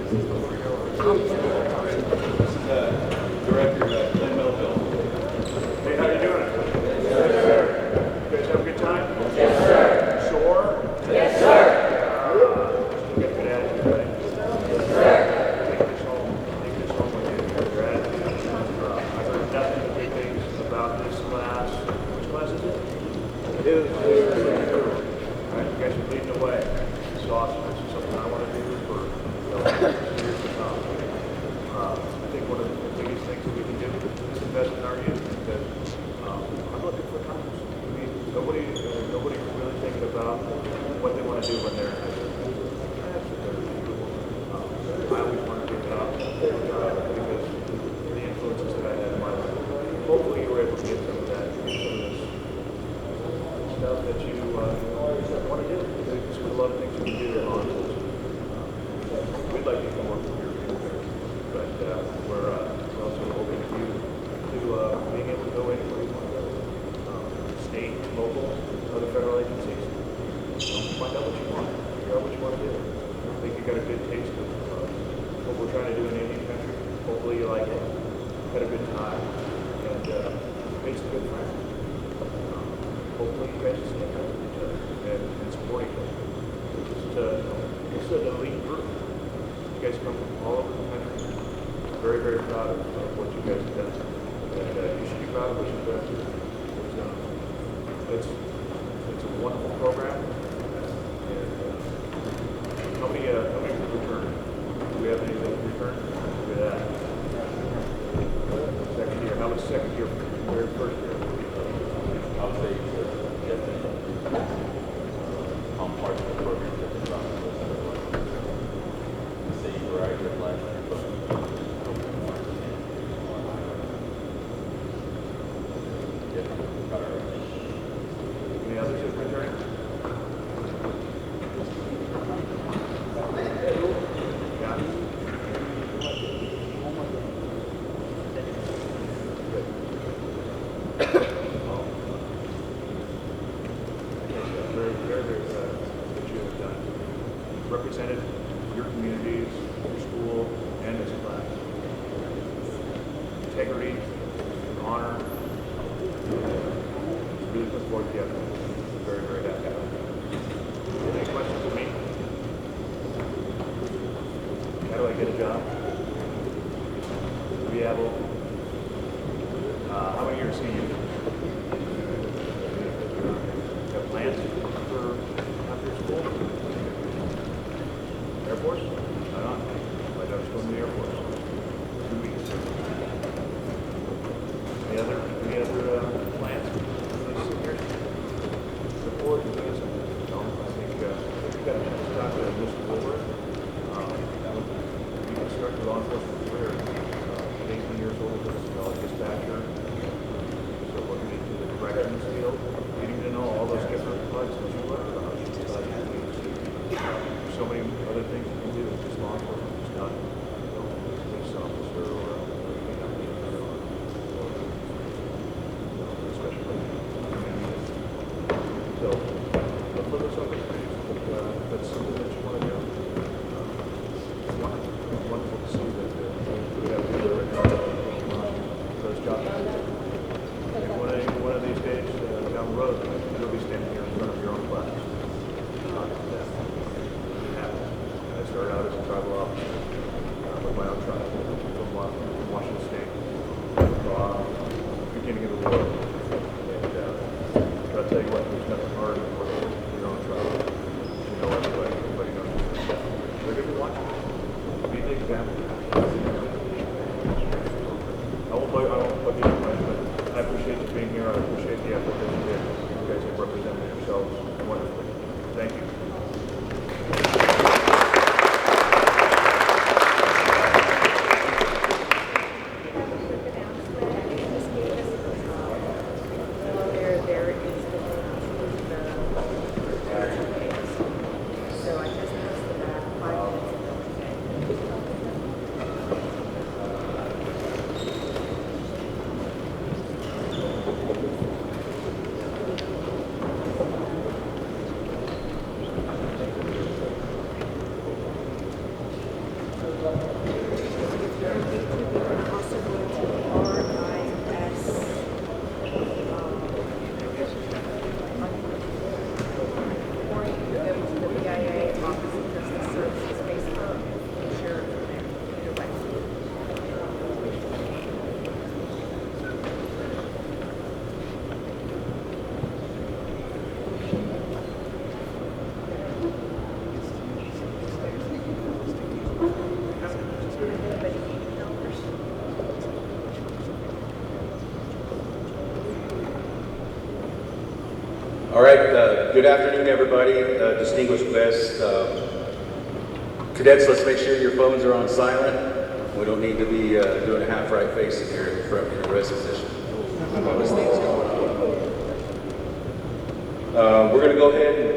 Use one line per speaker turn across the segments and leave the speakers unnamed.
Director Glenn Melville. Hey, how you doing? Yes, sir. You guys have a good time? Yes, sir. Sore? Yes, sir. Get good attitude, right? Yes, sir. Take this home with you. Your attitude. I've heard nothing but good things about this class. Which class is it? All right, you guys are leading the way. This is awesome. This is something I want to do for years to come. I think one of the biggest things that we can do is invest in our youth, because I'm looking for times. I mean, nobody's really thinking about what they want to do when they're in high school. I always want to get up because the influences that I had in my life. Hopefully you were able to get some of that, some of this stuff that you want to do. There's a lot of things you can do in law enforcement. We'd like to come up with your but we're also open to you to being able to go anywhere you want to go. State, local, other federal agencies. Find out what you want. Figure out what you want to do. I think you got a good taste of what we're trying to do in Indian country. Hopefully you like it. Had a good time and made some good friends. Hopefully you guys just stay up with each other and support each other. It's an elite group. You guys come from all over the country. Very, very proud of what you guys have done. And you should be proud of what you've done too. It's a wonderful program. And how many return? Do we have any that return? Look at that. Second year. How much second year compared to first year?
I would say I'm part of the program that is on the same variety of last year.
Any others that return? Got it. Very proud of what you have done. You've represented your communities, your school, and this class. Integrity, honor. Really look forward to it. Very, very happy. Any questions for me? How do I get a job? Viable. How many years senior? Got plans for after school? Air Force? Right on. My daughter's going to the Air Force. 2 weeks. Any other plans for this senior? Look forward to doing something. No, I think we've got a chance to talk to Mr. Woolworth. You can start your law enforcement career at 18 years old as a dispatcher. So looking into the corrections field, getting to know all those different parts that you learn about. So many other things you can do with just law enforcement. It's not police officer or so look for those opportunities. If that's something that you want to do. It's wonderful to see that we have people right now those jobs. And one of these days down the road, you'll be standing here in front of your own class. Talking to them. It happens. I started out as a tribal officer with my own tribe from Washington State. Beginning of the war. And I'll tell you what, there's nothing harder than working with your own tribe. You know everybody knows you. They're going to be watching. Be the example. I won't put you in mind, but I appreciate you being here. I appreciate the effort that you did. You guys have represented yourselves wonderfully. Thank you.
Or you can go to the BIA office and just the services Facebook and share it from there. Either way.
All right, good afternoon, everybody, distinguished guests. Cadets, let's make sure your phones are on silent. We don't need to be doing a half-right face in here in front of your rest position. All this thing's going on. We're going to go ahead and...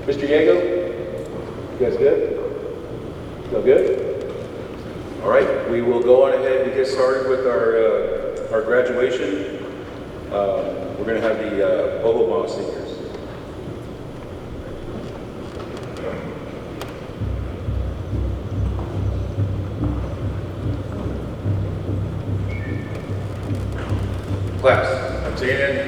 Mr. Diego, you guys good? Feel good? All right, we will go on ahead and get started with our graduation. We're going to have the Oklahoma seniors. Class, 10.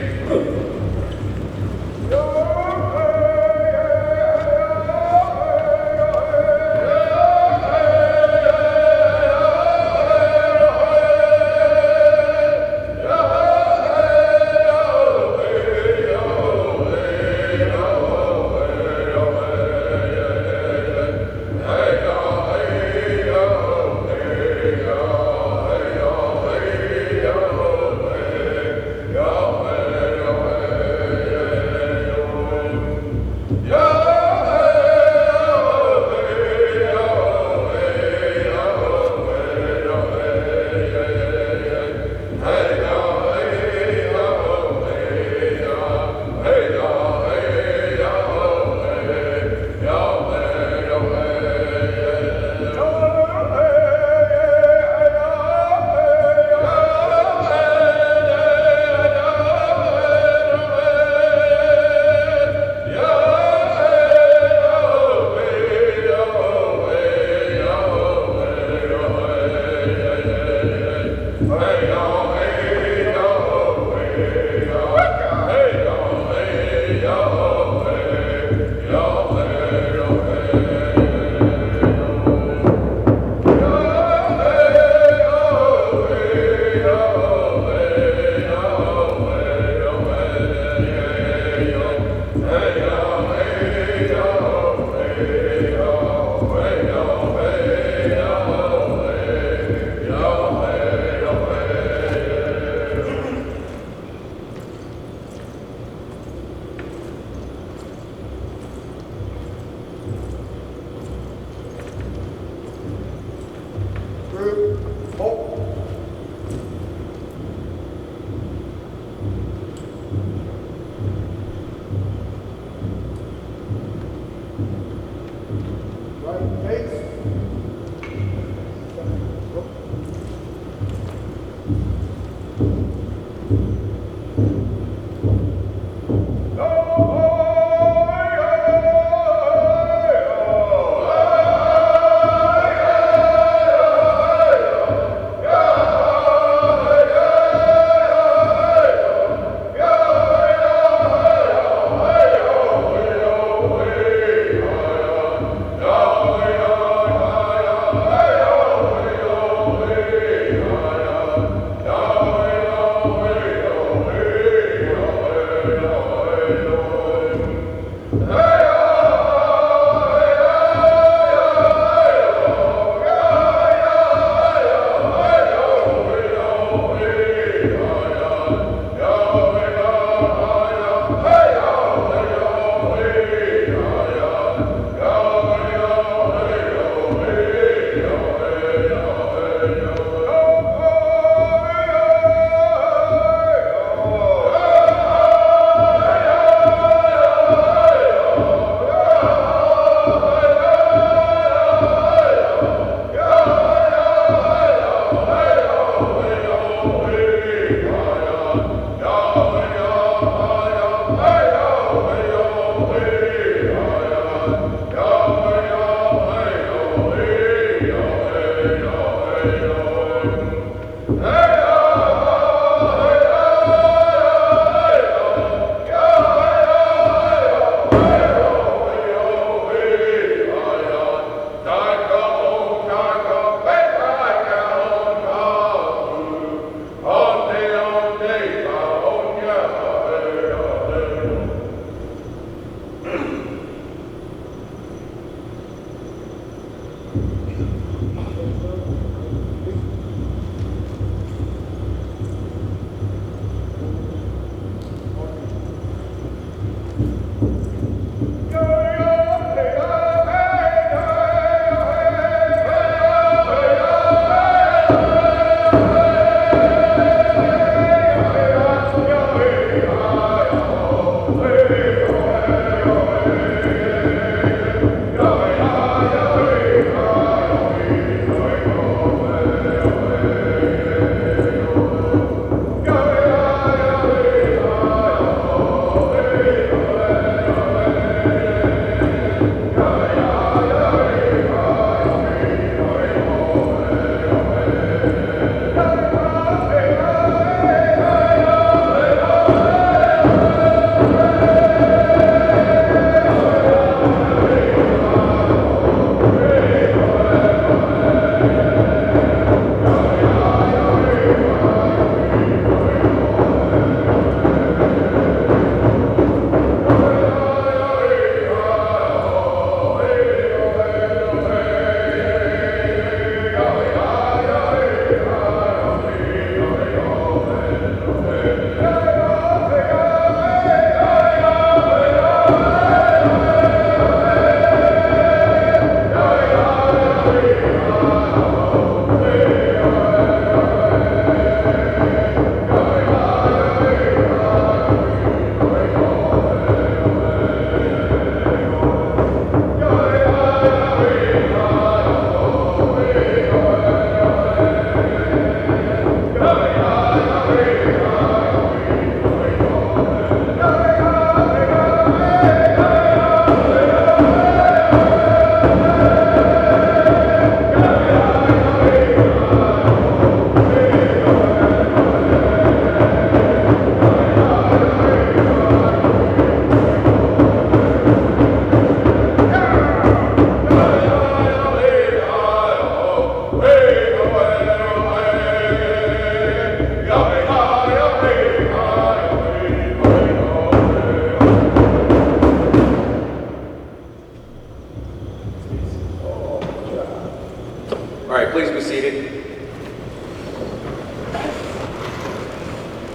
please be seated.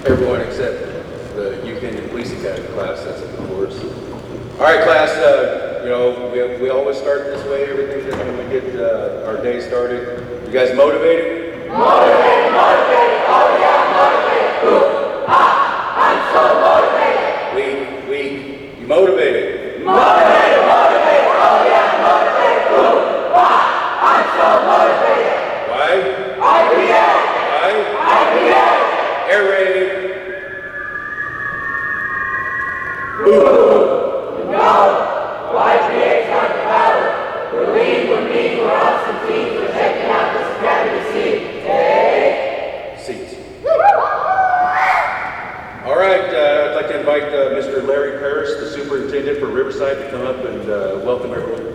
Everyone except the Youth Indian Police Academy class, that's of course. All right, class, we always start this way, everything when we get our day started. You guys motivated?
Motivated, motivated, oh yeah, motivated. Ooh, I'm so motivated.
Weak. You motivated?
Motivated, motivated, oh yeah, motivated. Ooh, I'm so motivated.
Why?
IPA,
Why?
IPA.
Air raid.
No, IPA's not the power. Believe with me, we're absentees. We're checking out this academy seat. Take
Seats. All right, I'd like to invite Mr. Larry Parrish, the superintendent for Riverside, to come up and welcome everyone.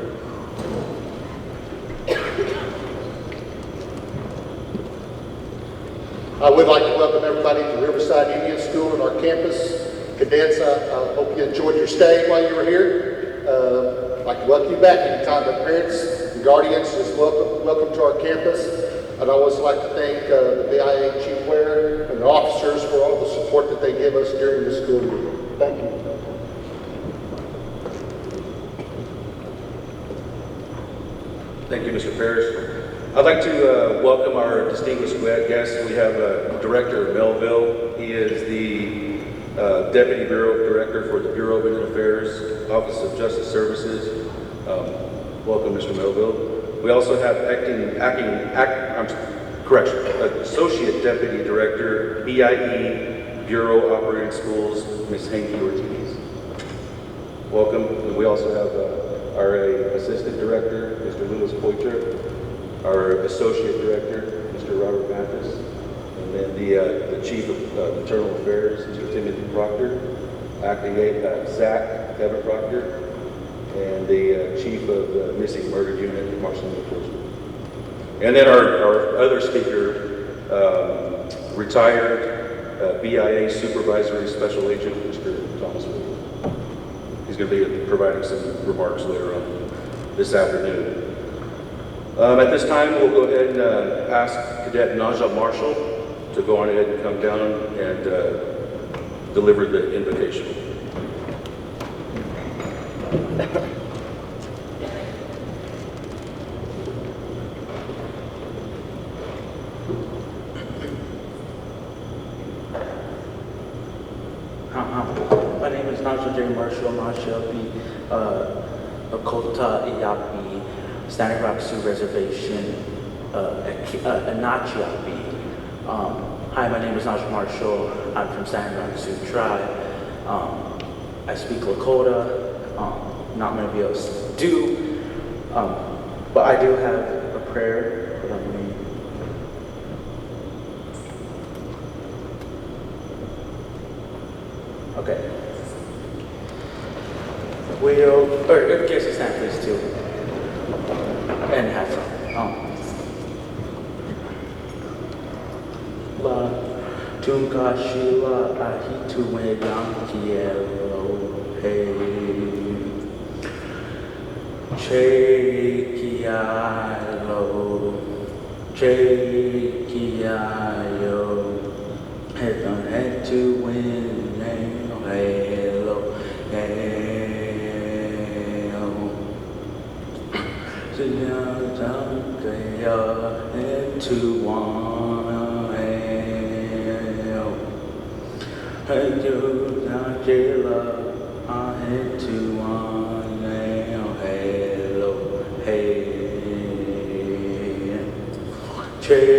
I would like to welcome everybody to Riverside Indian School and our campus. Cadets, I hope you enjoyed your stay while you were here. I'd like to welcome you back anytime. The parents and guardians is welcome to our campus. I'd always like to thank the BIA Chief Ware and the officers for all the support that they give us during the school year. Thank you.
Thank you, Mr. Parrish. I'd like to welcome our distinguished guests. We have Director Melville. He is the Deputy Bureau Director for the Bureau of Indian Affairs, Office of Justice Services. Welcome, Mr. Melville. We also have Associate Deputy Director, BIE, Bureau Operating Schools, Ms. Hanky Ortiz. Welcome. And we also have our Assistant Director, Mr. Louis Poitras, our Associate Director, Mr. Robert Mathis, and then the Chief of Internal Affairs, Mr. Timothy Proctor, Acting Zach Kevin Proctor, and the Chief of the Missing Murder Unit, Marshall Nichols. And then our other speaker, retired BIA Supervisory Special Agent, Mr. Thomas Williams. He's going to be providing some remarks later on this afternoon. At this time, we'll go ahead and ask Cadet Naja Marshall to go on ahead and come down and deliver the invocation.
My name is Naja J. Marshall. Naja B. Okota Iyapi, Standing Rock Sioux Reservation, Anachiapi. Hi, my name is Naja Marshall. I'm from Standing Rock Sioux Tribe. I speak Lakota. Not many of us do. But I do have a prayer that I'm going to. Okay. Or guess it's not please too. And have some. La tunka shila ahitu we yankielo hey. Chekiayo. Heaven had to win. Hello. Into one hey you down jail I had to one hello hey Chekiayo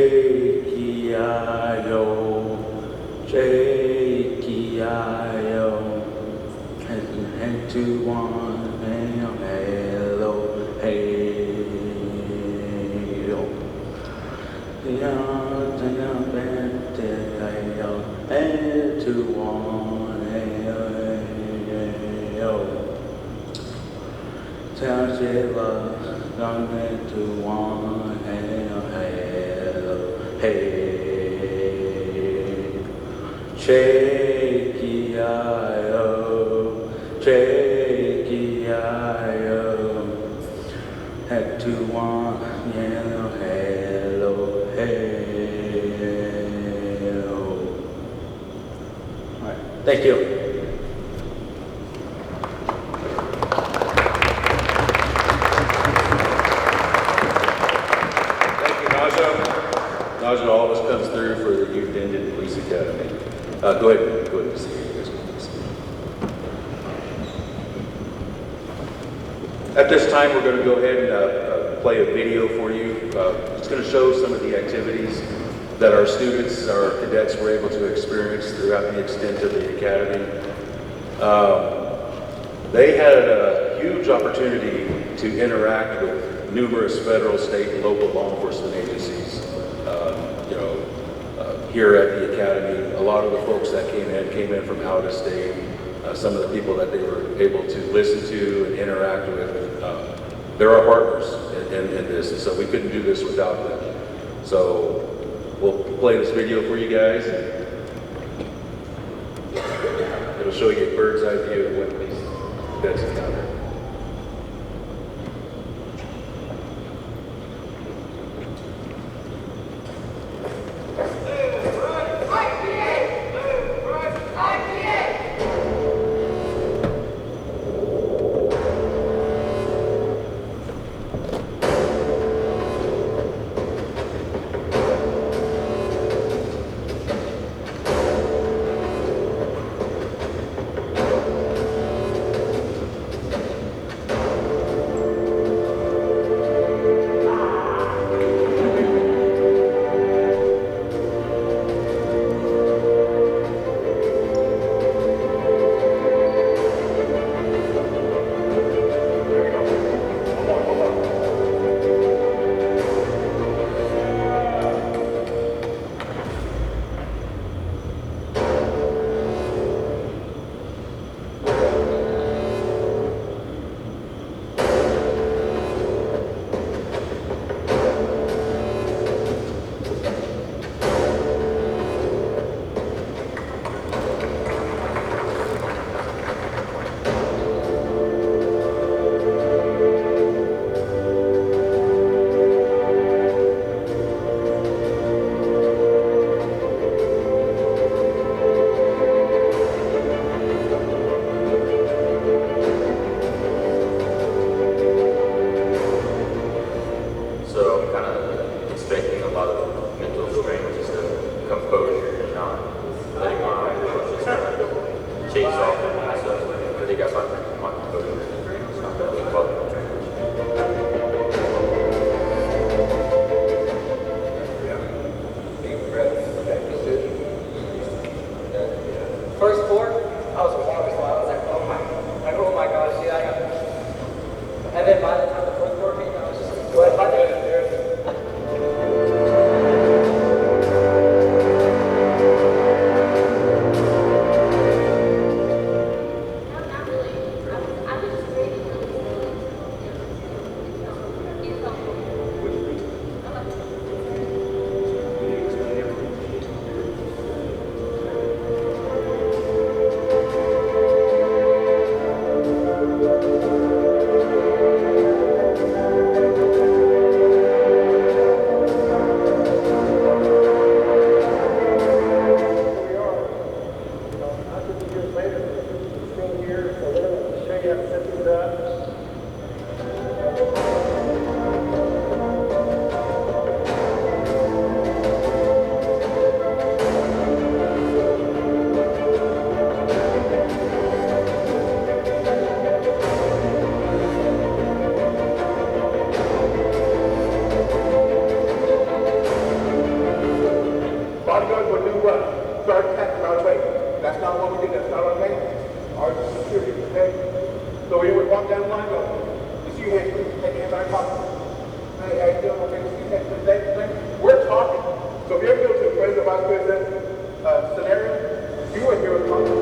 had to one hello hey to one tell Jayla gone to one hey Chekiayo had to one hello Thank you.
Thank you, Naja. Naja always comes through for the Youth Indian Police Academy. Go ahead and see you guys. At this time, we're going to go ahead and play a video for you. It's going to show some of the activities that our students, our cadets were able to experience throughout the extent of the academy. They had a huge opportunity to interact with numerous federal, state, and local law enforcement agencies. Here at the academy, a lot of the folks that came in from out of state. Some of the people that they were able to listen to and interact with. They're our partners in this, and so we couldn't do this without them. So we'll play this video for you guys. It'll show you a bird's eye view of what these cadets encountered.
First four, I was a water slide. I was like, oh my gosh, see, I got it. And then by the time the fourth four came, I was just like, what? I did it.
Bodyguards would do what? Start attacking right away. That's not what we did. That's not our name. Our security, okay? So we would walk down the line, go, you see your hands, please, take your hands out of your pocket. Hey, how you doing? Okay, see your hands, please. We're talking. So if you ever go to a president, vice president scenario, you would hear us talking.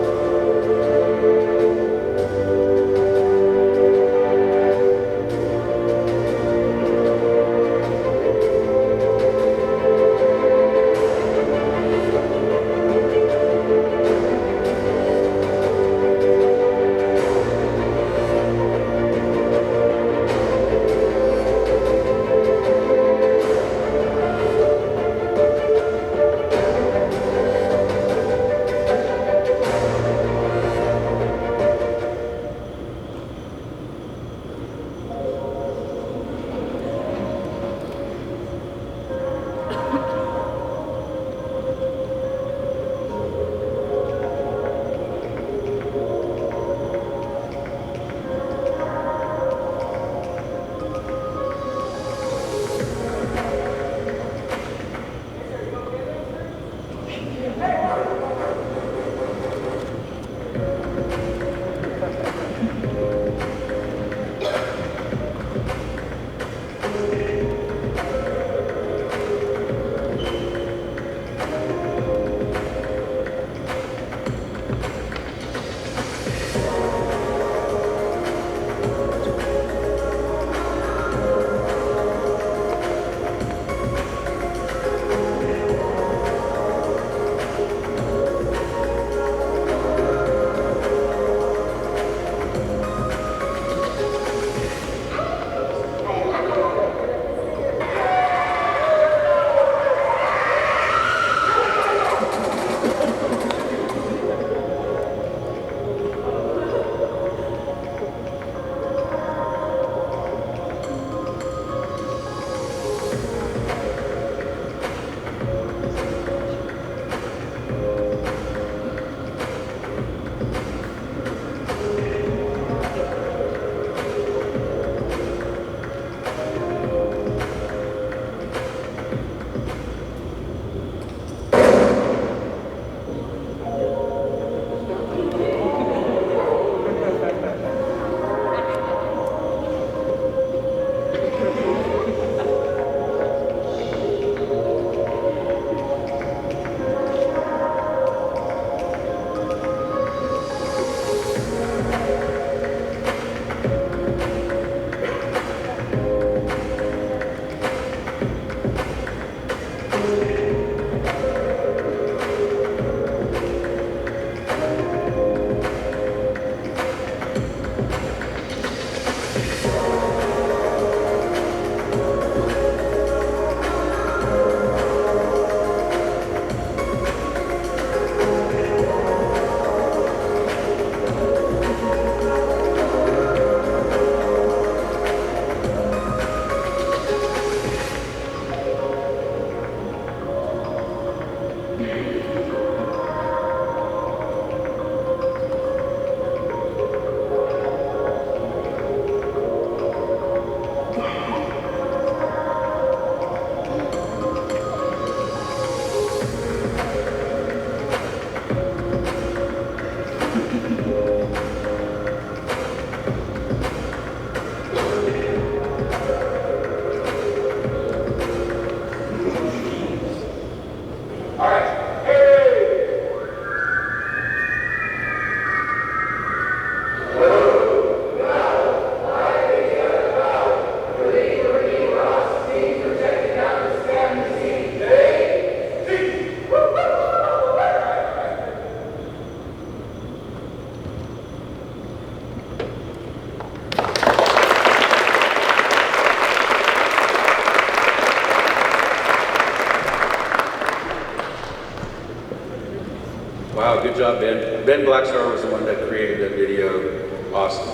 Wow, good job, Ben. Ben Blackstar was the one that created that video. Awesome.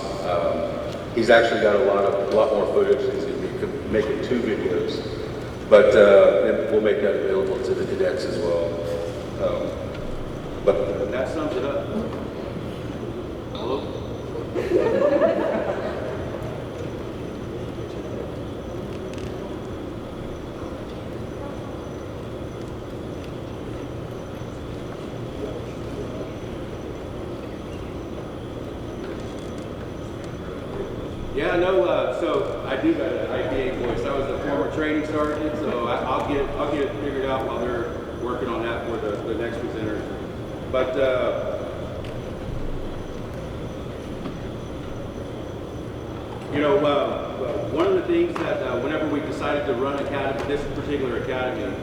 He's actually got a lot more footage. He's going to be making 2 videos, but we'll make that available to the cadets as well. But that sums it up. Hello? Yeah, no. So I do got an IPA voice. I was a former training sergeant, so I'll get it figured out while they're working on that for the next presenters. But one of the things that whenever we decided to run this particular academy,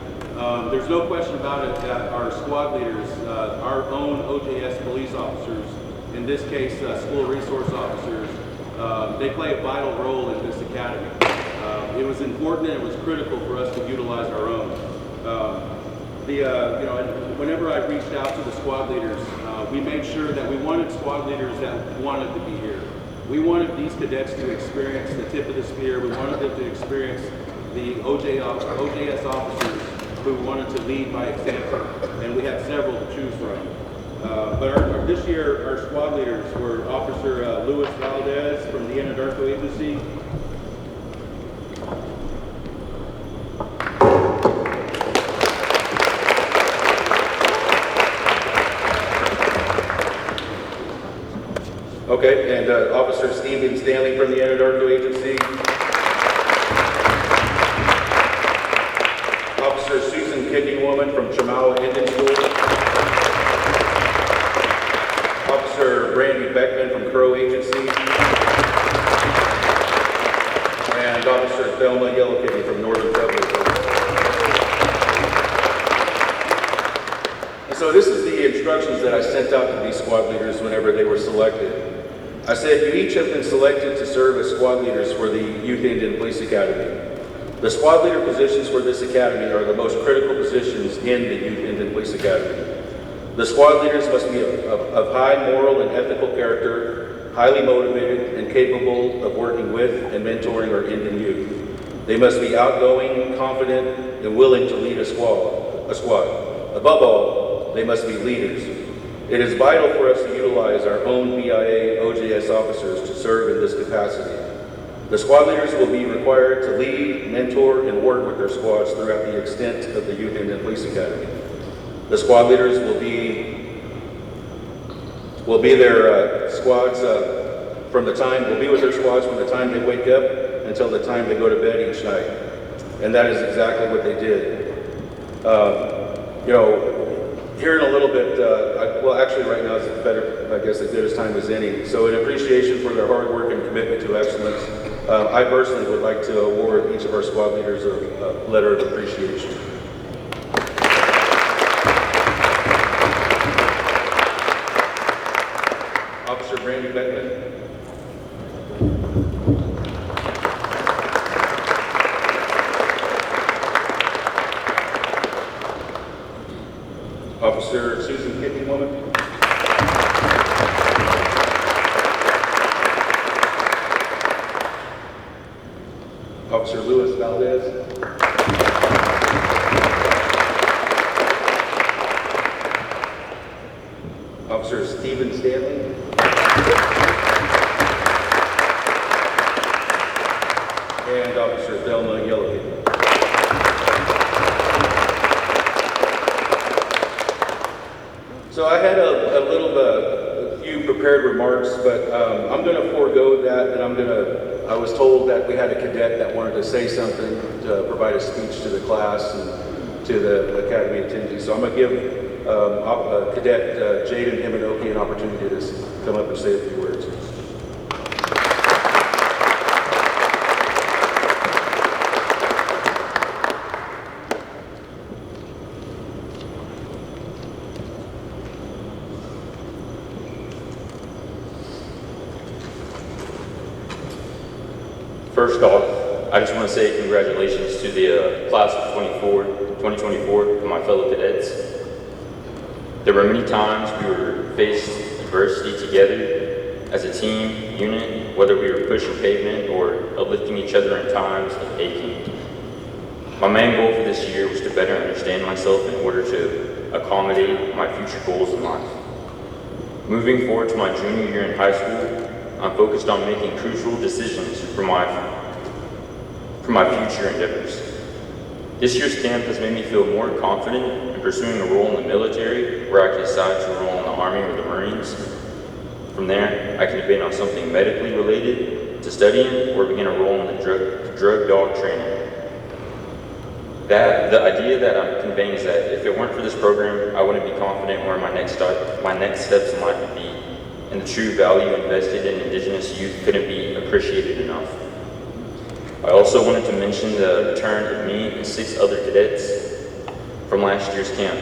there's no question about it that our squad leaders, our own OJS police officers, in this case school resource officers, they play a vital role in this academy. It was important and it was critical for us to utilize our own. And whenever I reached out to the squad leaders, we made sure that we wanted squad leaders that wanted to be here. We wanted these cadets to experience the tip of the spear. We wanted them to experience the OJS officers who wanted to lead by example, and we had several to choose from. But this year, our squad leaders were Officer Luis Valdez from the Anadarko Agency, okay, and Officer Stephen Stanley from the Anadarko Agency, Officer Susan Kidney-Woman from Chamawa Indian School, Officer Brandy Beckman from Crow Agency, and Officer Thelma Yellowkitty from Northern Federal. And so this is the instructions that I sent out to these squad leaders whenever they were selected. I said, you each have been selected to serve as squad leaders for the Youth Indian Police Academy. The squad leader positions for this academy are the most critical positions in the Youth Indian Police Academy. The squad leaders must be of high moral and ethical character, highly motivated and capable of working with and mentoring our Indian youth. They must be outgoing, confident, and willing to lead a squad. Above all, they must be leaders. It is vital for us to utilize our own BIA OJS officers to serve in this capacity. The squad leaders will be required to lead, mentor, and work with their squads throughout the extent of the Youth Indian Police Academy. The squad leaders will be their squads will be with their squads from the time they wake up until the time they go to bed each night. And that is exactly what they did. Here in a little bit, actually right now is better, I guess, as good as time as any. So in appreciation for their hard work and commitment to excellence, I personally would like to award each of our squad leaders a letter of appreciation. Officer Brandy Beckman. Officer Susan Kidney-Woman. Officer Luis Valdez. Officer Stephen Stanley. And Officer Thelma Yellowkitty. So I had a few prepared remarks, but I'm going to forego that, and I was told that we had a cadet that wanted to say something, to provide a speech to the class and to the academy attendees. So I'm going to give Cadet Jaden Himanoki an opportunity to come up and say a few words.
First off, I just want to say congratulations to the class of 2024, to my fellow cadets. There were many times we were faced adversity together as a team unit, whether we were pushing pavement or uplifting each other in times of aching. My main goal for this year was to better understand myself in order to accommodate my future goals in life. Moving forward to my junior year in high school, I'm focused on making crucial decisions for my future endeavors. This year's camp has made me feel more confident in pursuing a role in the military, where I can decide to enroll in the Army or the Marines. From there, I can debate on something medically related to studying or begin a role in the drug dog training. The idea that I'm conveying is that if it weren't for this program, I wouldn't be confident where my next steps in life would be, and the true value invested in Indigenous youth couldn't be appreciated enough. I also wanted to mention the return of me and 6 other cadets from last year's camp.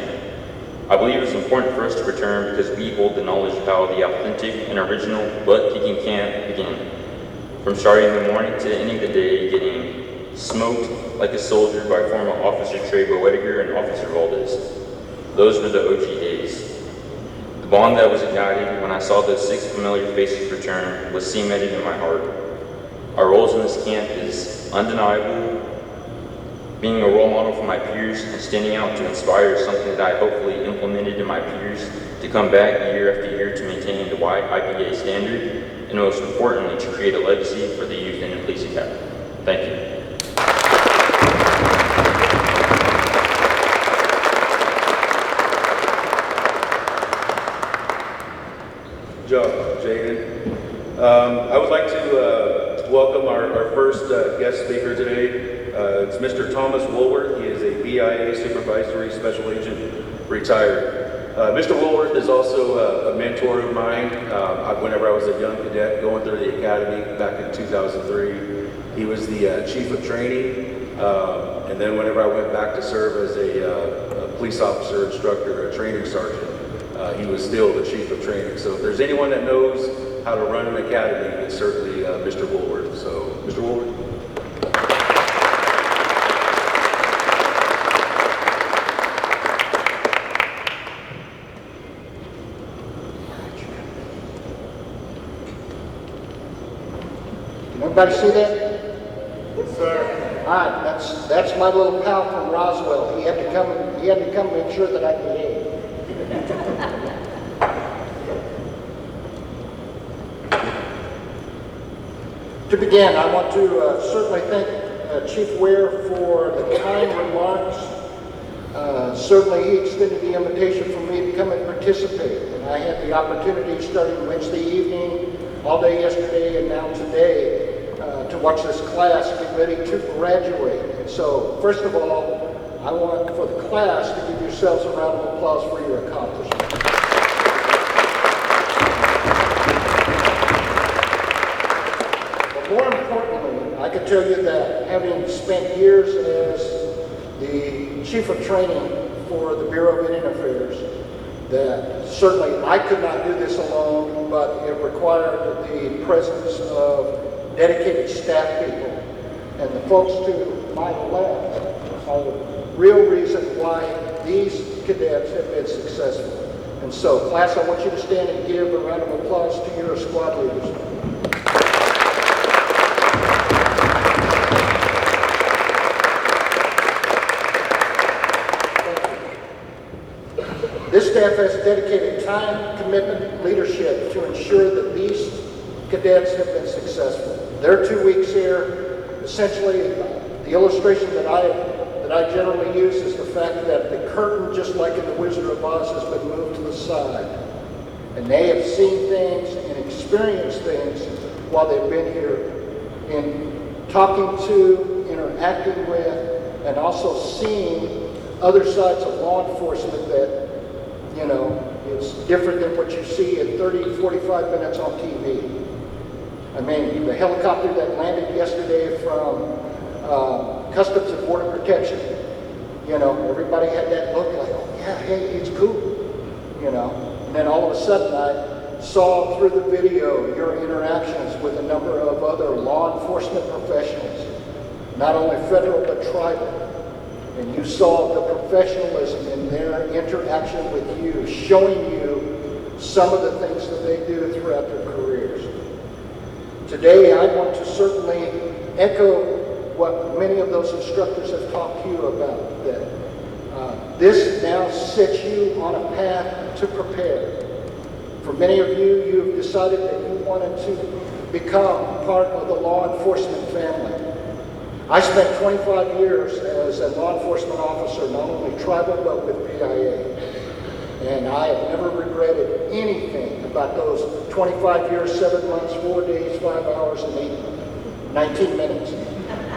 I believe it is important for us to return because we hold the knowledge of how the authentic and original butt-kicking camp began. From starting in the morning to ending the day getting smoked like a soldier by former Officer Trey Boettiger and Officer Valdez. Those were the OG days. The bond that was ignited when I saw those 6 familiar faces return was cemented in my heart. Our roles in this camp is undeniable. Being a role model for my peers and standing out to inspire is something that I hopefully implemented in my peers to come back year after year to maintain the BIE-BIA standard, and most importantly, to create a legacy for the youth in the police academy. Thank you.
Good job, Jaden. I would like to welcome our first guest speaker today. It's Mr. Thomas Woolworth. He is a BIA Supervisory Special Agent, retired. Mr. Woolworth is also a mentor of mine. Whenever I was a young cadet going through the academy back in 2003, he was the chief of training. And then whenever I went back to serve as a police officer, instructor, a training sergeant, he was still the chief of training. So if there's anyone that knows how to run an academy, it's certainly Mr. Woolworth. So, Mr. Woolworth.
Can everybody see that?
Yes, sir.
All right, that's my little pal from Roswell. He had to come make sure that I behaved. To begin, I want to certainly thank Chief Ware for the kind remarks. Certainly he extended the invitation for me to come and participate, and I had the opportunity starting Wednesday evening, all day yesterday, and now today, to watch this class get ready to graduate. And so, first of all, I want for the class to give yourselves a round of applause for your accomplishment. But more importantly, I can tell you that having spent years as the Chief of Training for the Bureau of Indian Affairs, that certainly I could not do this alone, but it required the presence of dedicated staff people. And the folks to my left are the real reason why these cadets have been successful. And so, class, I want you to stand and give a round of applause to your squad leaders. This staff has dedicated time, commitment, leadership to ensure that these cadets have been successful. Their 2 weeks here, essentially, the illustration that I generally use is the fact that the curtain, just like in The Wizard of Oz, has been moved to the side. And they have seen things and experienced things while they've been here in talking to, interacting with, and also seeing other sides of law enforcement that, it's different than what you see in 30, 45 minutes on TV. I mean, the helicopter that landed yesterday from Customs and Border Protection, everybody had that look like, oh yeah, hey, it's cool, And then all of a sudden I saw through the video your interactions with a number of other law enforcement professionals, not only federal but tribal. and you saw the professionalism in their interaction with you, showing you some of the things that they do throughout their careers. Today, I want to certainly echo what many of those instructors have talked to you about, that this now sets you on a path to prepare. For many of you, you've decided that you wanted to become part of the law enforcement family. I spent 25 years as a law enforcement officer, not only tribal, but with BIA. And I have never regretted anything about those 25 years, 7 months, 4 days, 5 hours, and 19 minutes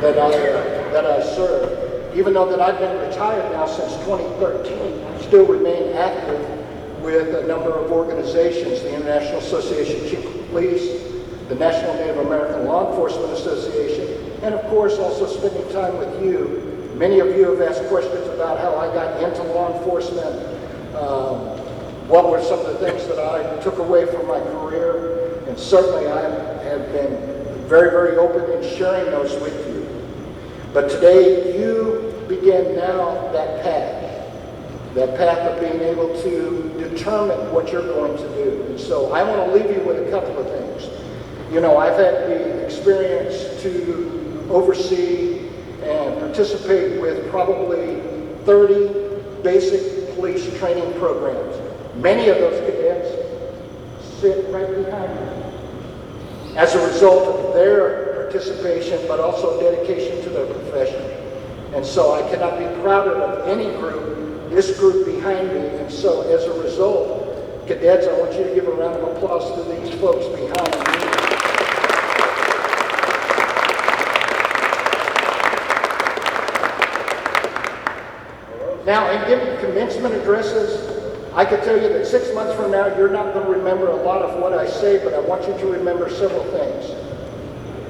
that I served. Even though that I've been retired now since 2013, I still remain active with a number of organizations, the International Association of Chief of Police, the National Native American Law Enforcement Association, and of course also spending time with you. Many of you have asked questions about how I got into law enforcement, what were some of the things that I took away from my career, and certainly I have been very, very open in sharing those with you. But today you begin now that path of being able to determine what you're going to do. And so I want to leave you with a couple of things. You know, I've had the experience to oversee and participate with probably 30 basic police training programs. Many of those cadets sit right behind me as a result of their participation, but also dedication to their profession. And so I cannot be prouder of any group, this group behind me. And so as a result, cadets, I want you to give a round of applause to these folks behind me. Now, in giving commencement addresses, I can tell you that 6 months from now, you're not going to remember a lot of what I say, but I want you to remember several things.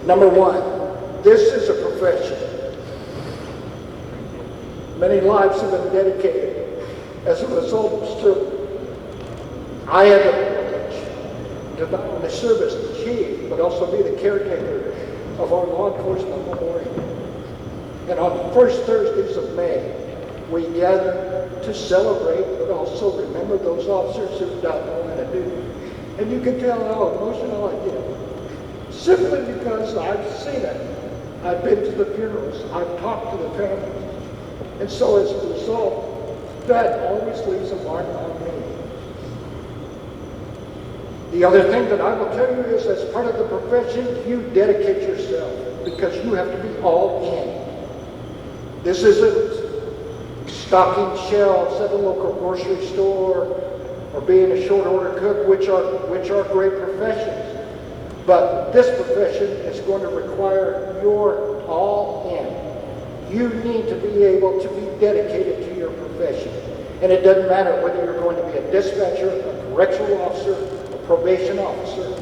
Number one, this is a profession. Many lives have been dedicated as a result of service. I had the privilege to not only serve as the chief, but also be the caretaker of our law enforcement memorial. And on the first Thursdays of May, we gather to celebrate, but also remember those officers who died in the line of duty. And you can tell how emotional I get, simply because I've seen it. I've been to the funerals, I've talked to the families. And so as a result, that always leaves a mark on me. The other thing that I will tell you is, as part of the profession, you dedicate yourself, because you have to be all in. This isn't stocking shelves at a local grocery store or being a short order cook, which are great professions. But this profession is going to require your all in. You need to be able to be dedicated to your profession. And it doesn't matter whether you're going to be a dispatcher, a correctional officer, a probation officer,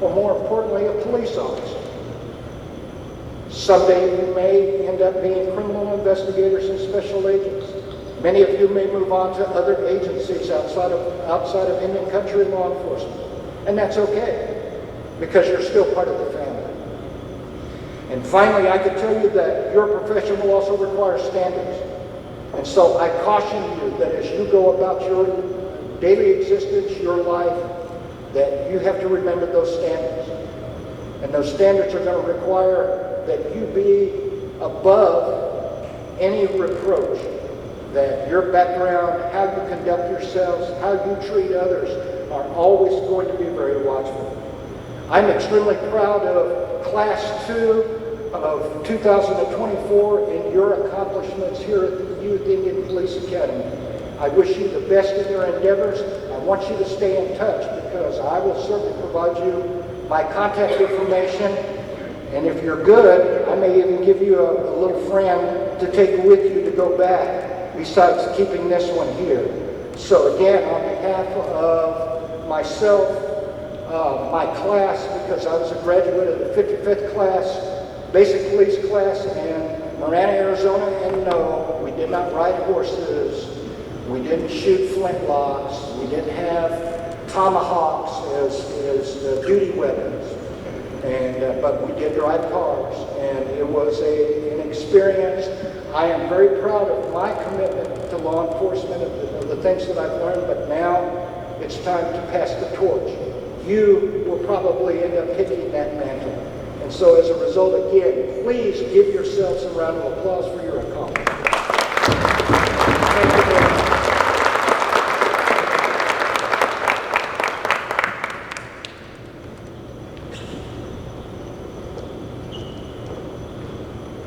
or more importantly, a police officer. Someday you may end up being criminal investigators and special agents. Many of you may move on to other agencies outside of Indian country law enforcement. And that's okay, because you're still part of the family. And finally, I can tell you that your profession will also require standards. And so I caution you that as you go about your daily existence, your life, that you have to remember those standards. And those standards are going to require that you be above any reproach, that your background, how you conduct yourselves, how you treat others are always going to be very watchful. I'm extremely proud of Class 2 of 2024 and your accomplishments here at the Youth Indian Police Academy. I wish you the best in your endeavors. I want you to stay in touch, because I will certainly provide you my contact information. And if you're good, I may even give you a little friend to take with you to go back, besides keeping this one here. So again, on behalf of myself, my class, because I was a graduate of the 55th class, basic police class in Marana, Arizona, and no, we did not ride horses, we didn't shoot flintlocks, we didn't have tomahawks as duty weapons, but we did drive cars, and it was an experience
I am very proud of my commitment to law enforcement, of the things that I've learned, but now it's time to pass the torch. You will probably end up picking that mantle. And so as a result, again, please give yourselves a round of applause for your accomplishment. Thank you very much.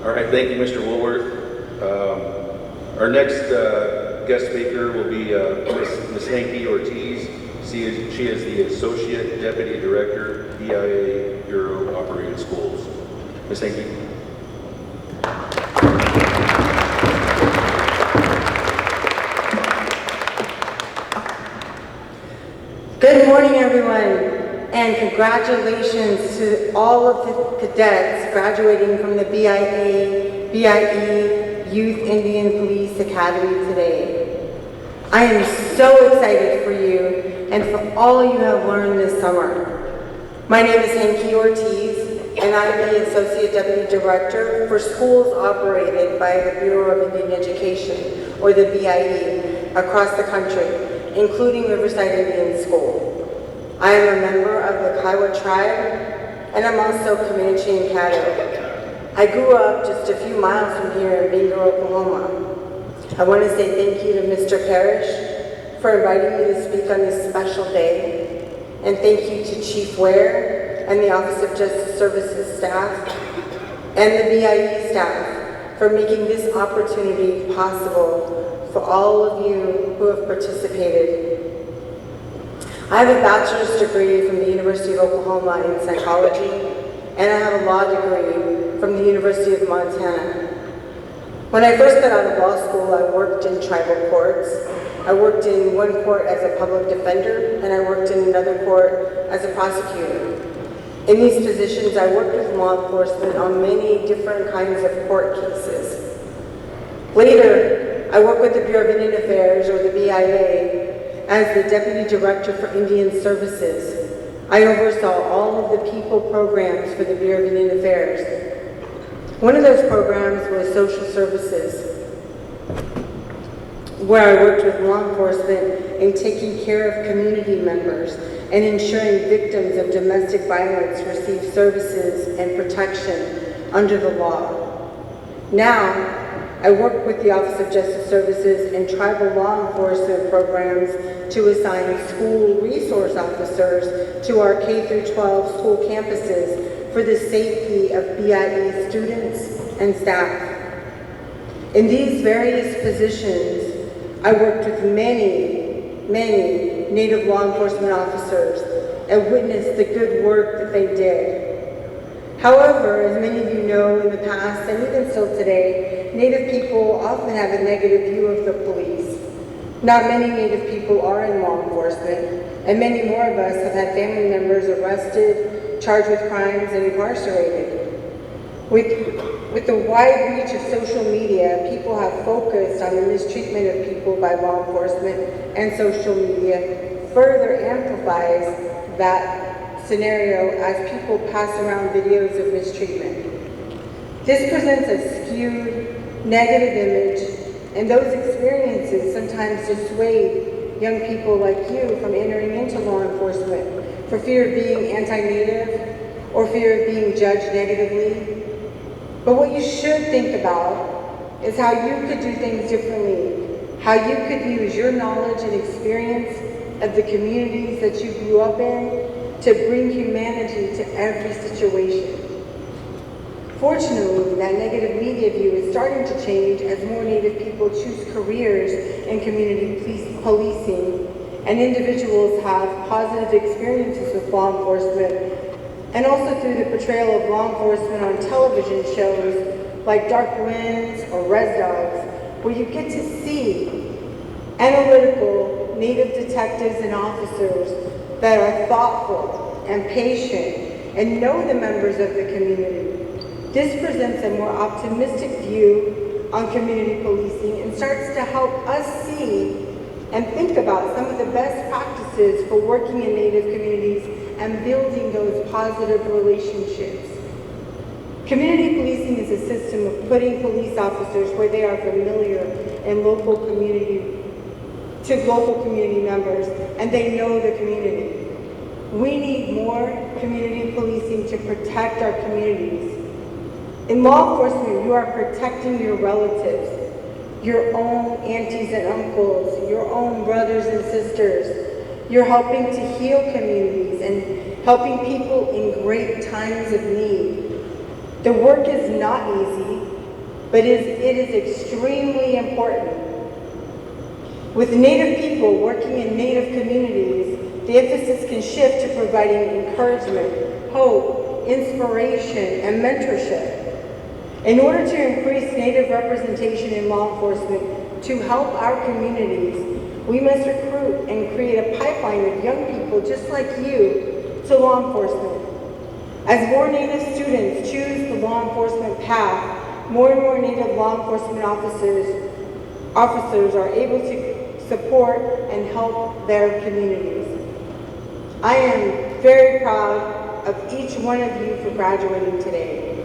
All right, thank you, Mr. Woolworth. Our next guest speaker will be Ms. Hanky Ortiz. She is the Associate Deputy Director, BIA Bureau Operated Schools. Ms. Hanky.
Good morning, everyone, and congratulations to all of the cadets graduating from the BIE-BIA Youth Indian Police Academy today. I am so excited for you and for all you have learned this summer. My name is Hanky Ortiz, and I am the Associate Deputy Director for schools operated by the Bureau of Indian Education, or the BIE, across the country, including Riverside Indian School. I am a member of the Kiowa tribe, and I'm also Comanche and Cadet. I grew up just a few miles from here in Bingo, Oklahoma. I want to say thank you to Mr. Parrish for inviting me to speak on this special day, and thank you to Chief Ware and the Office of Justice Services staff and the BIE staff for making this opportunity possible for all of you who have participated. I have a bachelor's degree from the University of Oklahoma in psychology, and I have a law degree from the University of Montana. When I first got out of law school, I worked in tribal courts. I worked in one court as a public defender, and I worked in another court as a prosecutor. In these positions, I worked with law enforcement on many different kinds of court cases. Later, I worked with the Bureau of Indian Affairs, or the BIA, as the Deputy Director for Indian Services. I oversaw all of the people programs for the Bureau of Indian Affairs. One of those programs was social services, where I worked with law enforcement in taking care of community members and ensuring victims of domestic violence receive services and protection under the law. Now, I work with the Office of Justice Services and tribal law enforcement programs to assign school resource officers to our K-12 school campuses for the safety of BIE students and staff. In these various positions, I worked with many Native law enforcement officers and witnessed the good work that they did. However, as many of you know, in the past, and even still today, Native people often have a negative view of the police. Not many Native people are in law enforcement, and many more of us have had family members arrested, charged with crimes, and incarcerated. With the wide reach of social media, people have focused on the mistreatment of people by law enforcement, and social media further amplifies that scenario as people pass around videos of mistreatment. This presents a skewed, negative image, and those experiences sometimes dissuade young people like you from entering into law enforcement for fear of being anti-Native or fear of being judged negatively. But what you should think about is how you could do things differently, how you could use your knowledge and experience of the communities that you grew up in to bring humanity to every situation. Fortunately, that negative media view is starting to change as more Native people choose careers in community policing, and individuals have positive experiences with law enforcement, and also through the portrayal of law enforcement on television shows like Dark Winds or Res Dogs, where you get to see analytical Native detectives and officers that are thoughtful and patient and know the members of the community. This presents a more optimistic view on community policing and starts to help us see and think about some of the best practices for working in Native communities and building those positive relationships. Community policing is a system of putting police officers where they are familiar and local community members, and they know the community. We need more community policing to protect our communities. In law enforcement, you are protecting your relatives, your own aunties and uncles, your own brothers and sisters. You're helping to heal communities and helping people in great times of need. The work is not easy, but it is extremely important. With Native people working in Native communities, the emphasis can shift to providing encouragement, hope, inspiration, and mentorship. In order to increase Native representation in law enforcement to help our communities, we must recruit and create a pipeline of young people just like you to law enforcement. As more Native students choose the law enforcement path, more and more Native law enforcement officers are able to support and help their communities. I am very proud of each one of you for graduating today.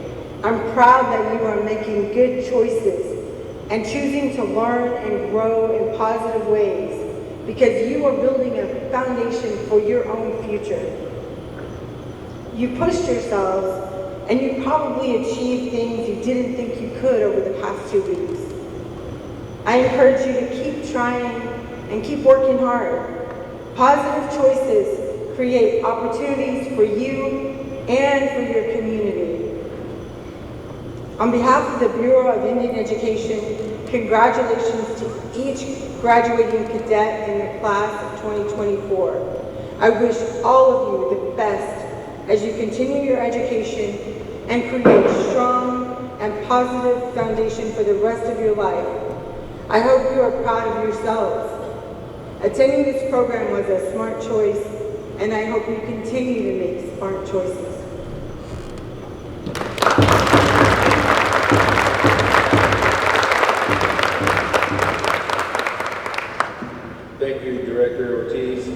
I'm proud that you are making good choices and choosing to learn and grow in positive ways because you are building a foundation for your own future. You pushed yourselves and you probably achieved things you didn't think you could over the past 2 weeks. I encourage you to keep trying and keep working hard. Positive choices create opportunities for you and for your community. On behalf of the Bureau of Indian Education, congratulations to each graduating cadet in the class of 2024. I wish all of you the best as you continue your education and create a strong and positive foundation for the rest of your life. I hope you are proud of yourselves. Attending this program was a smart choice, and I hope you continue to make smart choices.
Thank you, Director Ortiz.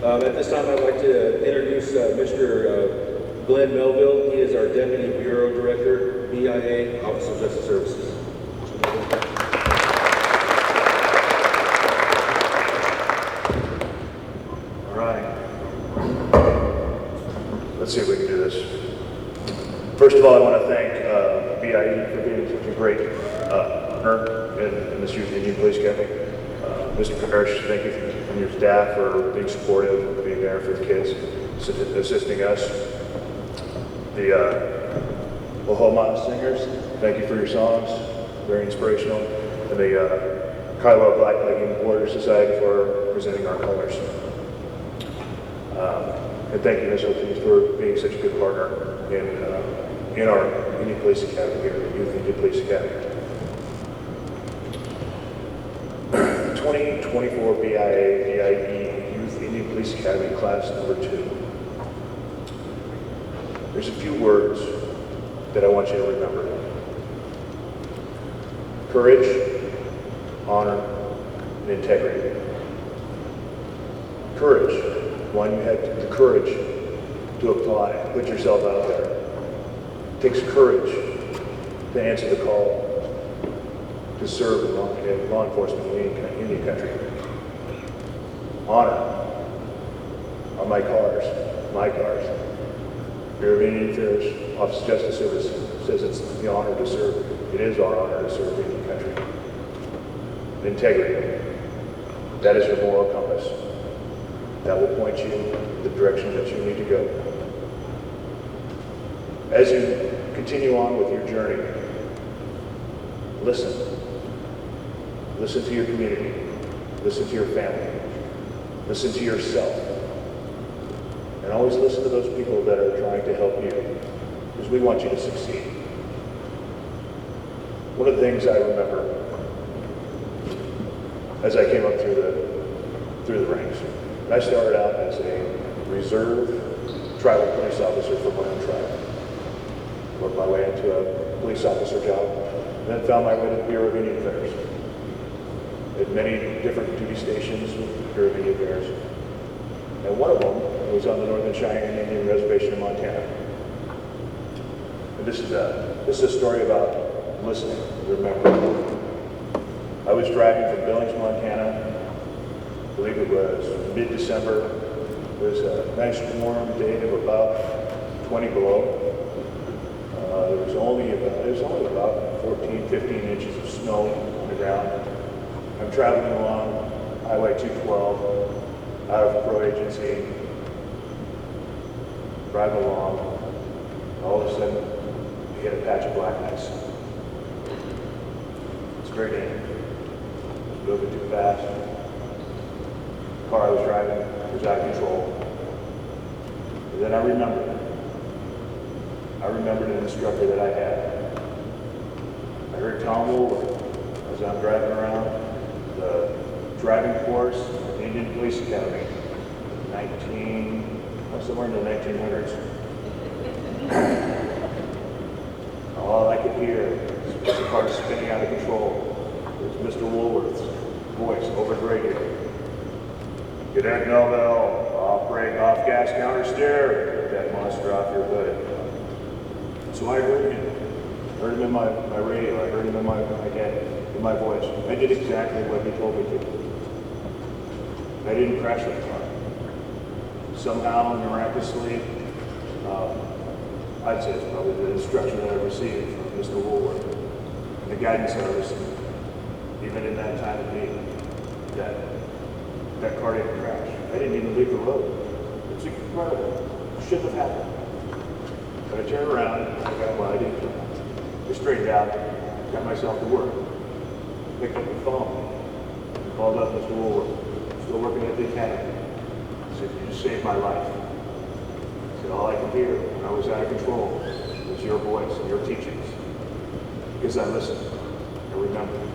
At this time, I'd like to introduce Mr. Glenn Melville. He is our Deputy Bureau Director, BIA, Office of Justice Services. All right. Let's see if we can do this. First of all, I want to thank BIE for being such a great partner in this Youth Indian Police Academy. Mr. Parrish, thank you and your staff for being supportive, being there for the kids, assisting us. The Ohoma singers, thank you for your songs, very inspirational. And the Kiowa Black Legging Warrior Society for presenting our colors. And thank you, Ms. Ortiz, for being such a good partner in our Indian Police Academy here, the Youth Indian Police Academy. 2024 BIE Youth Indian Police Academy Class number 2. There's a few words that I want you to remember. Courage, honor, and integrity. Courage. One, you have the courage to apply, put yourself out there. It takes courage to answer the call to serve in law enforcement in any country. Honor on my cars. Bureau of Indian Affairs, Office of Justice Service says it's the honor to serve. It is our honor to serve in any country. Integrity. That is your moral compass. That will point you in the direction that you need to go. As you continue on with your journey, listen. Listen to your community. Listen to your family. Listen to yourself. And always listen to those people that are trying to help you, because we want you to succeed. One of the things I remember as I came up through the ranks, I started out as a reserve tribal police officer for my own tribe. Worked my way into a police officer job, and then found my way to the Bureau of Indian Affairs. At many different duty stations with the Bureau of Indian Affairs. And one of them was on the Northern Cheyenne Indian Reservation in Montana. And
this is a story about listening, remembering. I was driving from Billings, Montana. I believe it was mid-December. It was a nice warm day of about 20 below. There was only about 14, 15 inches of snow on the ground. I'm traveling along Highway 212 out of Pro Agency, driving along. All of a sudden, I hit a patch of black ice. It's very dangerous. It was moving too fast. The car I was driving was out of control. And then I remembered an instructor that I had. I heard Tom Woolworth as I'm driving around the driving course at the Indian Police Academy, somewhere in the 1900s. All I could hear was the car spinning out of control. It was Mr. Woolworth's voice over the radio. Cadet Melville, off brake, off gas, counter steer. Get that monster off your hood. So I heard him in my radio. I heard him in my head, in my voice. I did exactly what he told me to. I didn't crash that car. Somehow, miraculously, I'd say it's probably the instruction that I received from Mr. Woolworth and the guidance that I received, even in that time of need, that car didn't crash. I didn't even leave the road. It's incredible. It shouldn't have happened. But I turned around, I didn't. I straightened out, got myself to work, picked up the phone, called up Mr. Woolworth, still working at the academy. I said, you just saved my life. I said, all I could hear when I was out of control was your voice and your teachings. Because I listened, I remembered.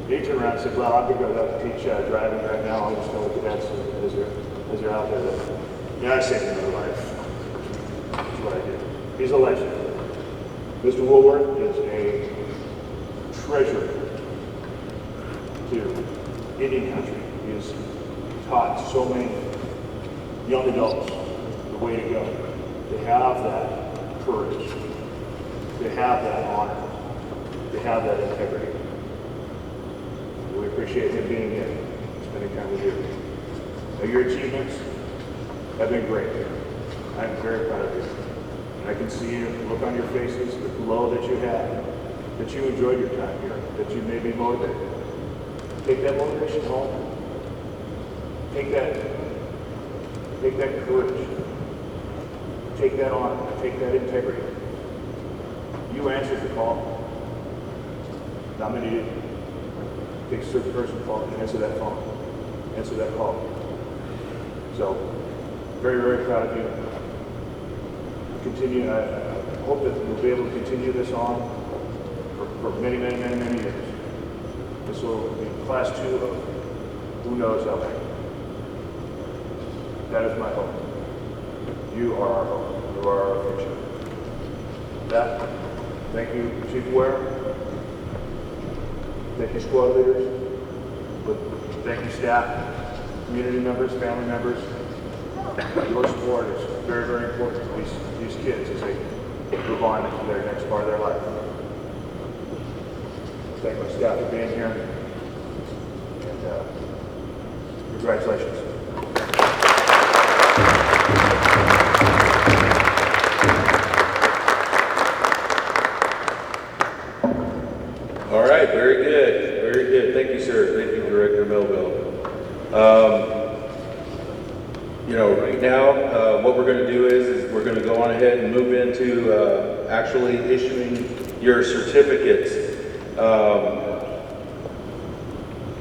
And he turned around and said, well, I'm going to go teach driving right now. I'll just tell the cadets as you're out there. Yeah, I saved another life. That's what I did. He's a legend. Mr. Woolworth is a treasure to Indian country. He has taught so many young adults the way to go. They have that courage. They have that honor. They have that integrity. We appreciate him being here, spending time with you. Now, your achievements have been great. I'm very proud of you. And I can see you, look on your faces, the glow that you have, that you enjoyed your time here, that you may be motivated. Take that motivation home. Take that courage. Take that honor. Take that integrity. You answered the call. Not many did. Take a certain person call and answer that phone. Answer that call. So, very, very proud of you. Continue. I hope that we'll be able to continue this on for many, many, many, many years. This will be class 2 of who knows how many. That is my hope. You are our hope. You are our future. With that, thank you, Chief Ware. Thank you, squad leaders. Thank you, staff, community members, family members. Your support is very, very important to these kids as they move on to their next part of their life. Thank my staff for being here. And congratulations.
All right, very good, very good. Thank you, sir. Thank you, Director Melville. Right now, what we're going to do is we're going to go on ahead and move into actually issuing your certificates.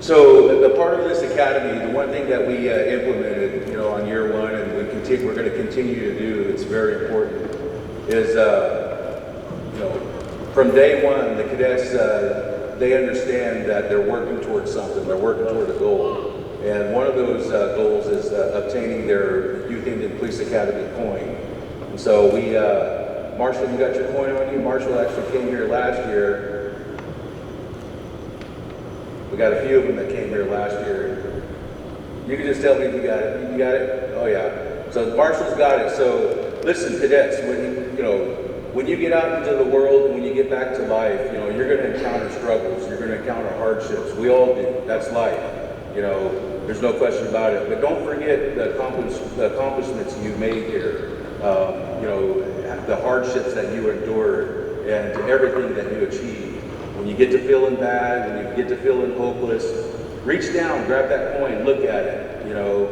So the part of this academy, the one thing that we implemented, on year 1, and we're going to continue to do, it's very important, is from day 1, the cadets, they understand that they're working towards something. They're working toward a goal. And one of those goals is obtaining their Youth Indian Police Academy coin. And so we, Marshall, you got your coin on you? Marshall actually came here last year. We got a few of them that came here last year. You can just tell me if you got it. You got it? Oh yeah. So Marshall's got it. So listen, cadets, when when you get out into the world and when you get back to life, you know, you're going to encounter struggles, you're going to encounter hardships. We all do. That's life. You know, there's no question about it. But don't forget the accomplishments you made here. You know, the hardships that you endured and everything that you achieved. When you get to feeling bad, when you get to feeling hopeless, reach down, grab that coin, look at it. You know,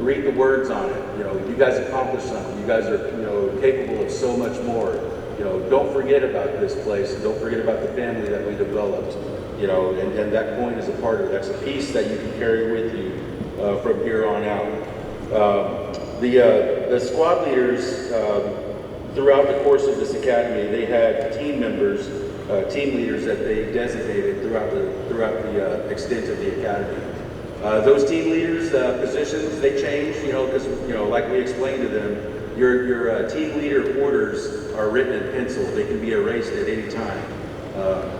read the words on it. You know, you guys accomplished something. You guys are, you know, capable of so much more. You know, don't forget about this place, and don't forget about the family that we developed. You know, and that coin is a part of it. That's a piece that you can carry with you from here on out. The squad leaders, throughout the course of this academy, they had team members, team leaders that they designated throughout the extent of the academy. Those team leaders' positions, they change, you know, because, you know, like we explained to them, your team leader orders are written in pencil. They can be erased at any time.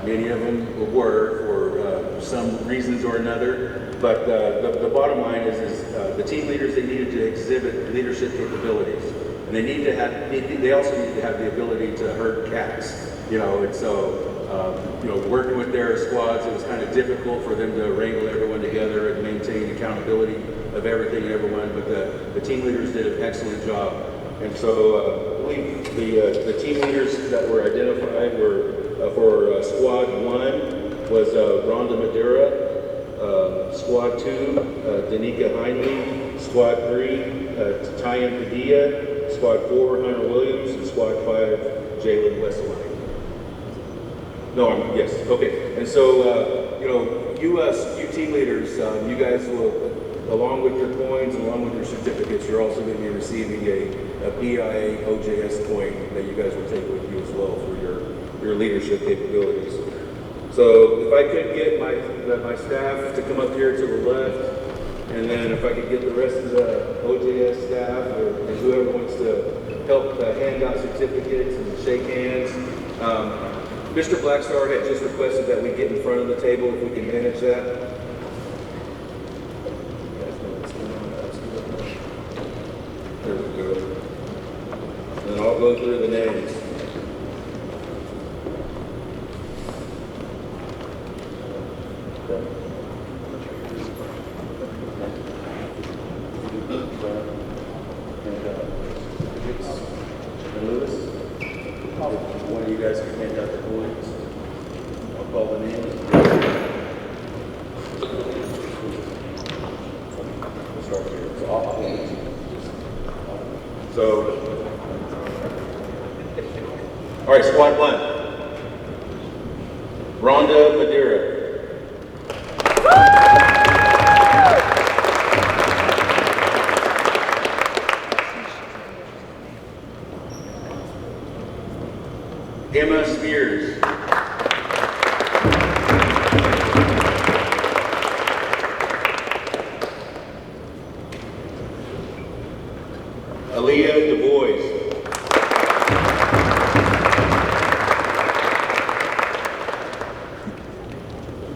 Many of them were for some reasons or another, but the bottom line is the team leaders, they needed to exhibit leadership capabilities, and they also need to have the ability to herd cats, you know, and so you know, working with their squads, it was kind of difficult for them to wrangle everyone together and maintain accountability of everything and everyone, but the team leaders did an excellent job. And so I believe the team leaders that were identified were for Squad 1 was Rhonda Madeira, Squad 2, Danica Heinley, Squad 3, Tyan Padilla, Squad 4, Hunter Williams, and Squad 5, Jalen Westline. No, yes, okay. And so, you know, you team leaders, you guys will, along with your coins, along with your certificates, you're also going to be receiving a BIA OJS coin that you guys will take with you as well for your leadership capabilities. So if I could get my staff to come up here to the left, and then if I could get the rest of the OJS staff or whoever wants to help hand out certificates and shake hands. Mr. Blackstar had just requested that we get in front of the table if we can manage that. There we go. And then I'll go through the names. One of you guys can hand out the coins. I'll call the names. We'll start here. So, all right, Squad 1. Rhonda Madeira. Emma Spears. Aaliyah Du Bois.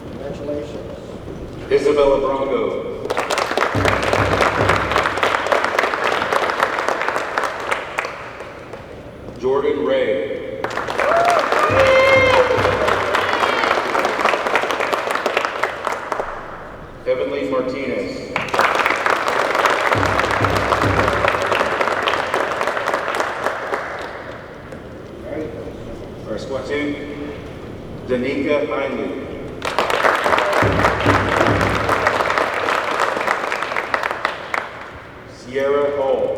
Congratulations.
Isabella Bronco. Jordan Ray. Heavenly Martinez. All right, Squad 2. Danica Heinley. Sierra Hall.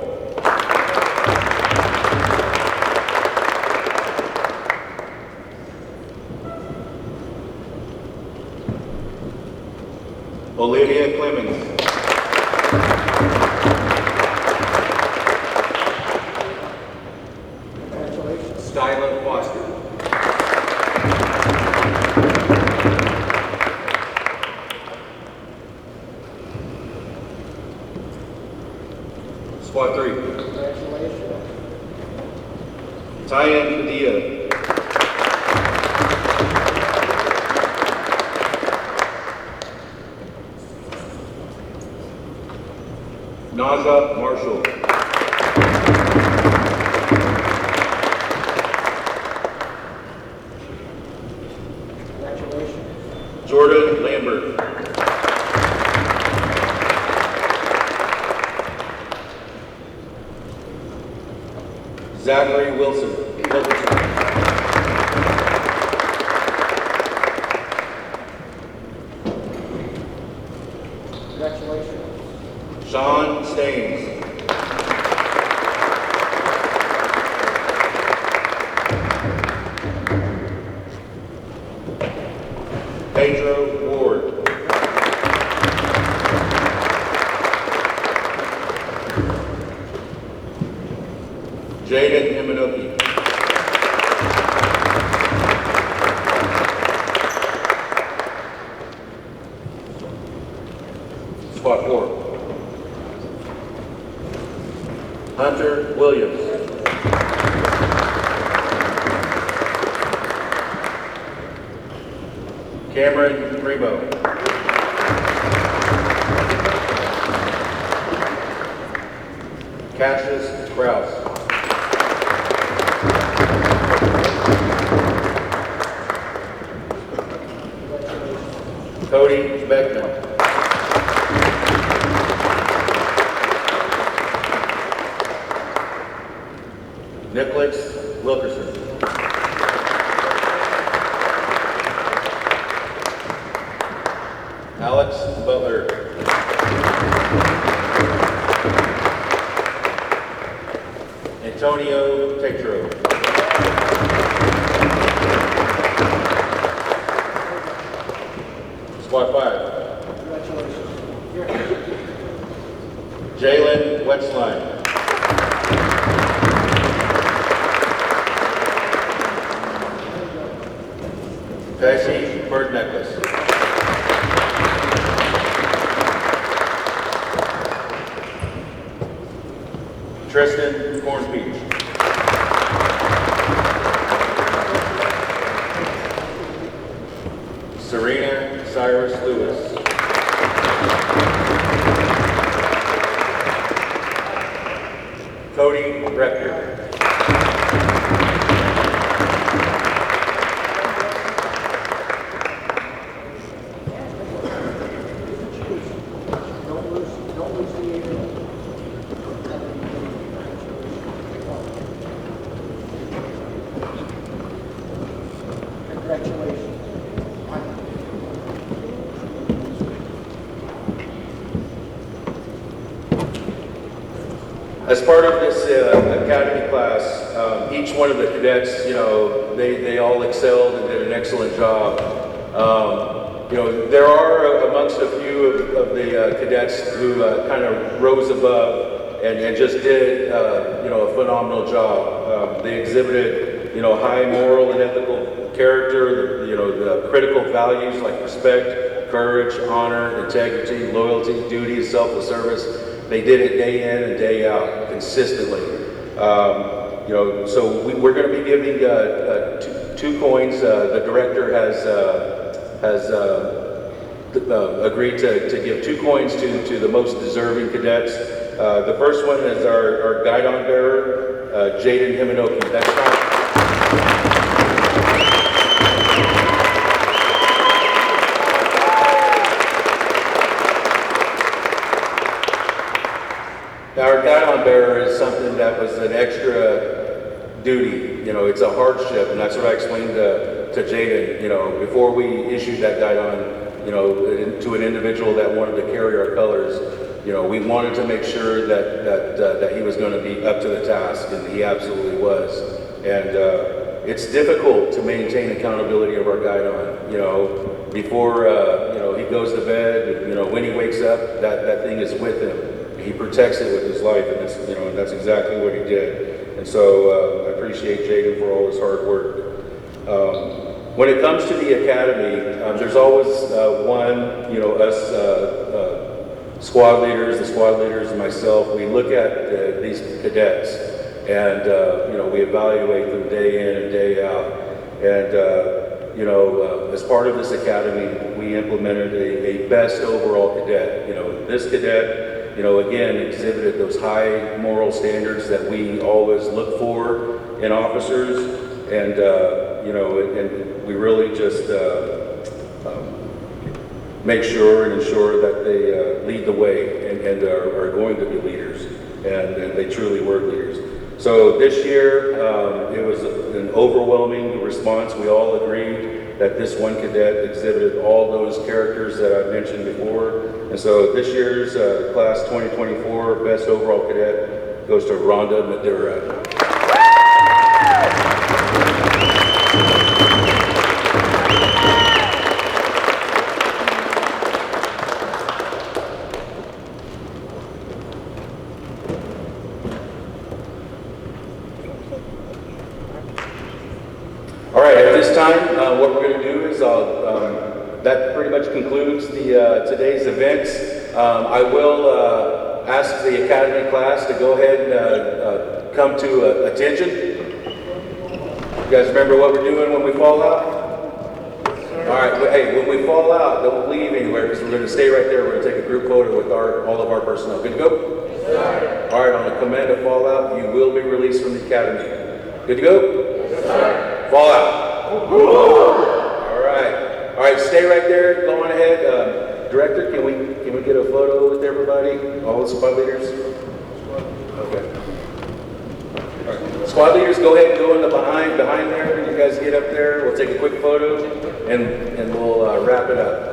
Olivia Clemens.
Congratulations.
Skylar Foster. Squad 3.
Congratulations.
Tyan Padilla. Naja Marshall. Jordan Lambert. Zachary Wilson.
Congratulations.
Sean Staines. Pedro Ward. Jaden Himanoki. Spot 4. Hunter Williams. Cameron Rebo. Cassius Krause. Cody Beckman. Nicholas Wilkerson. Alex Butler. Antonio Tetro. Squad 5. Jalen Wetsline. Cassie Bird Necklace. Tristan Corn Beach. Serena Cyrus Lewis. Cody Rector. As part of this academy class, each one of the cadets, they all excelled and did an excellent job. There are amongst a few of the cadets who kind of rose above and just did, a phenomenal job. They exhibited, high moral and ethical character, the critical values like respect, courage, honor, integrity, loyalty, duty, selfless service. They did it day in and day out, consistently. So we're going to be giving two coins. The director has agreed to give 2 coins to the most deserving cadets. The first one is our guidon bearer, Jaden Himanoki. That's not. Our guidon bearer is something that was an extra duty. It's a hardship, and that's what I explained to Jaden. Before we issued that guidon, to an individual that wanted to carry our colors, we wanted to make sure that he was going to be up to the task, and he absolutely was. And it's difficult to maintain accountability of our guidon. Before he goes to bed, when he wakes up, that thing is with him. He protects it with his life, and that's exactly what he did. And so I appreciate Jaden for all his hard work. When it comes to the academy, there's always us squad leaders, the squad leaders, and myself. We look at these cadets, and we evaluate them day in and day out. And as part of this academy, we implemented a best overall cadet. This cadet, again, exhibited those high moral standards that we always look for in officers, and and we really just make sure and ensure that they lead the way and are going to be leaders, and they truly were leaders. So this year, it was an overwhelming response. We all agreed that this one cadet exhibited all those characters that I mentioned before. And so this year's class 2024 best overall cadet goes to Rhonda Madura. All right, at this time, what we're going to do is that pretty much concludes the today's events. I will ask the Academy class to go ahead and come to attention. You guys remember what we're doing when we fall out? All right, hey, when we fall out, don't leave anywhere because we're going to stay right there. We're going to take a group photo with all of our personnel. Good to go? Yes, sir. All right, on the command to fall out, you will be released from the Academy. Good to go? Yes, sir. Fall out. All right, stay right there. Go on ahead. Director, can we get a photo with everybody? All the squad leaders? Okay. All right. Squad leaders, go ahead and go in the behind there. You guys get up there. We'll take a quick photo and we'll wrap it up.